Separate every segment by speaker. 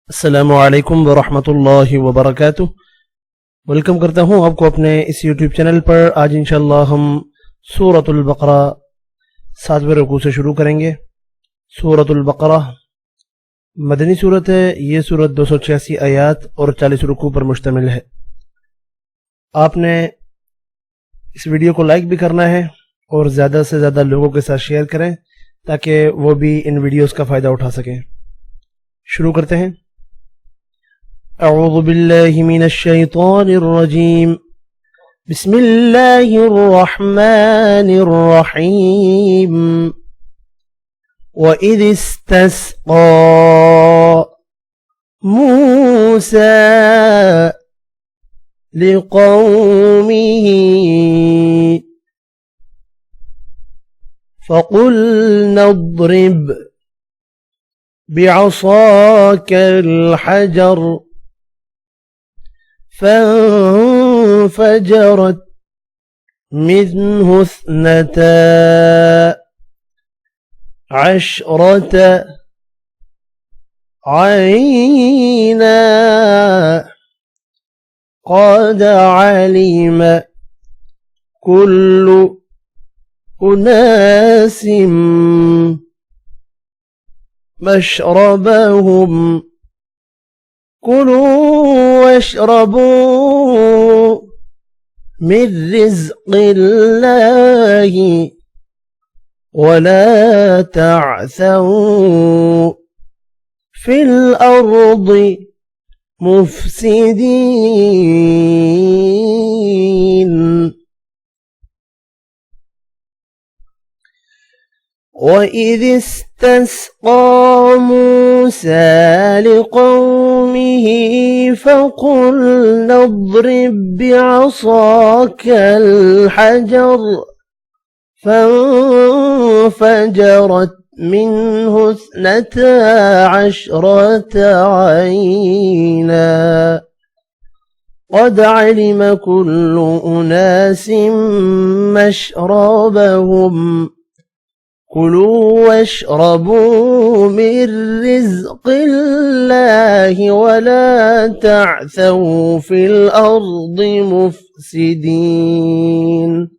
Speaker 1: अस्सलामु अलैकुम वरहमतुल्लाहि वबरकातुह। वेलकम करता हूँ आपको अपने इस यूट्यूब चैनल पर। आज इंशाअल्लाह हम सूरतुल बकरा 7वें रुकू से शुरू करेंगे। सूरतुल बकरा मदनी सूरत है। ये सूरत 286 आयात और 40 रुकू पर मुश्तमिल है। आपने इस वीडियो को लाइक भी करना है और ज़्यादा से ज़्यादा लोगों के साथ शेयर करें ताकि वो भी इन वीडियोस का फ़ायदा उठा सकें। शुरू करते हैं। अऊज़ु बिल्लाहि मिनश शैतानिर रजीम। बिस्मिल्लाहिर रहमानिर रहीम। वइज़ इस्तस्क़ा मूसा लिक़ौमिही फ़क़ुल्ना इज़्रिब बिअसाक الحجر فانفجرت منه 12 عينا قد علم كل أناس مشربهم كلوا واشربوا من رزق الله ولا تعثوا في الأرض مفسدين. وإذ استسقى موسى لقومه فقلنا اضرب بعصاك الحجر فانفجرت منه 12 عينا قد علم كل أناس مشربهم كلوا واشربوا من رزق الله ولا تعثوا في الأرض مفسدين.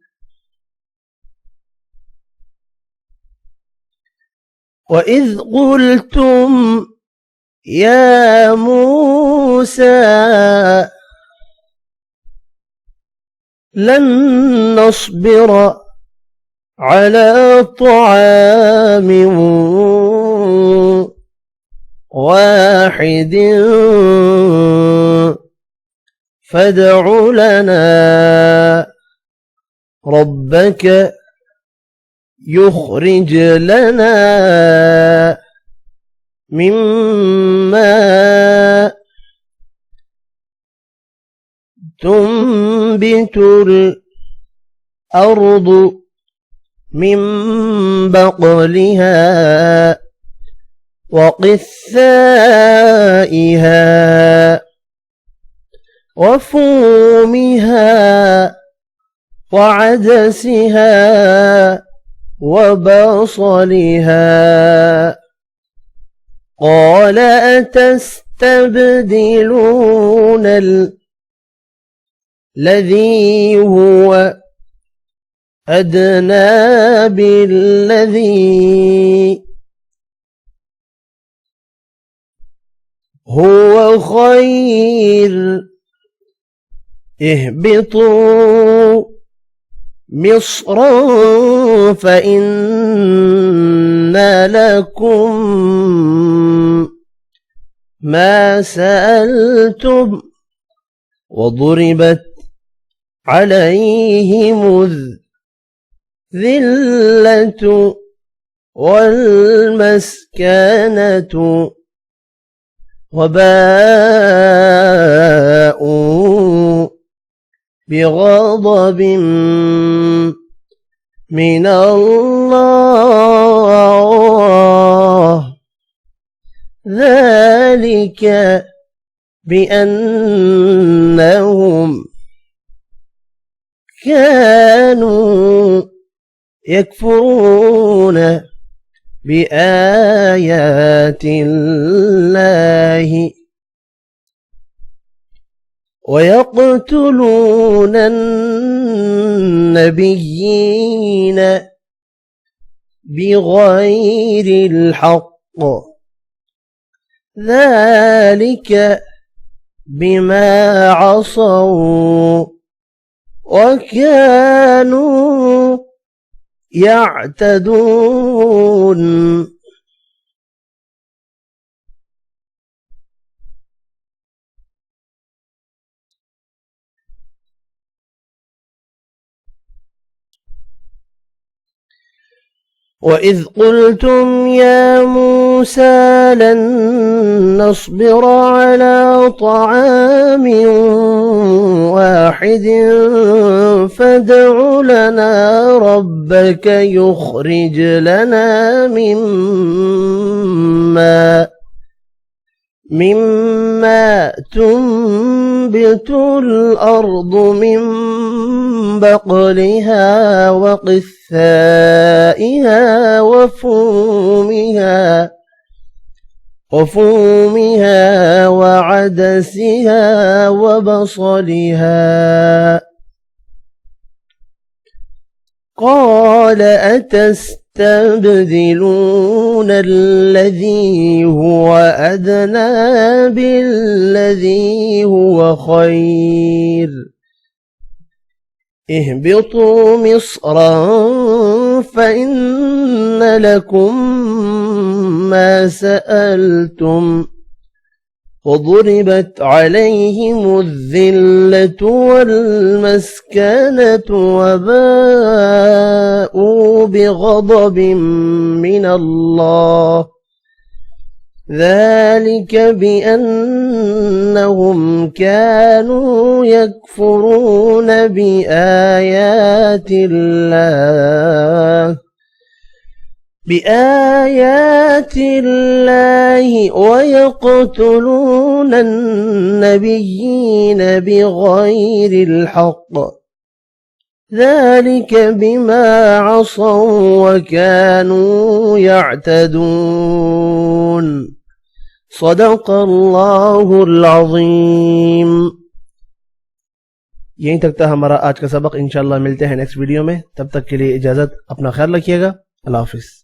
Speaker 1: وإذ قلتم يا موسى لن نصبر على طعام واحد فادع لنا ربك يخرج لنا مما تنبت الأرض من بقلها وقثائها وفومها وعدسها وبصلها. قال أتستبدلون الذي هو أدنى بالذي هو خير اهبطوا مصرا فإن لكم ما سألتم وضربت عليهم الذلة والمسكنة وباءوا بغضب من الله ذلك بأنهم كانوا يكفرون بآيات الله عليه ويقتلون النبيين بغير الحق ذلك بما عصوا وكانوا يعتدون. وإذ قلتم يا موسى لن نصبر على طعام واحد فادع لنا ربك يخرج لنا مما تنبت الأرض من بقلها وقثائها وفومها وعدسها وبصلها. قال أتستبدلون الذي هو أدنى بالذي هو خير اهبطوا مصرا فإن لكم ما سألتم وضربت عليهم الذلة والمسكنة وباءوا بغضب من الله ذلك بأنهم كانوا يكفرون بآيات الله ويقتلون النبيين بغير الحق ذلك بما عصوا وكانوا يعتدون. صدق الله العظीम। यहीं तक था हमारा आज का सबक। इंशाल्लाह मिलते हैं नेक्स्ट वीडियो में। तब तक के लिए इजाज़त। अपना ख्याल रखिएगा। अल्लाह हाफिज़।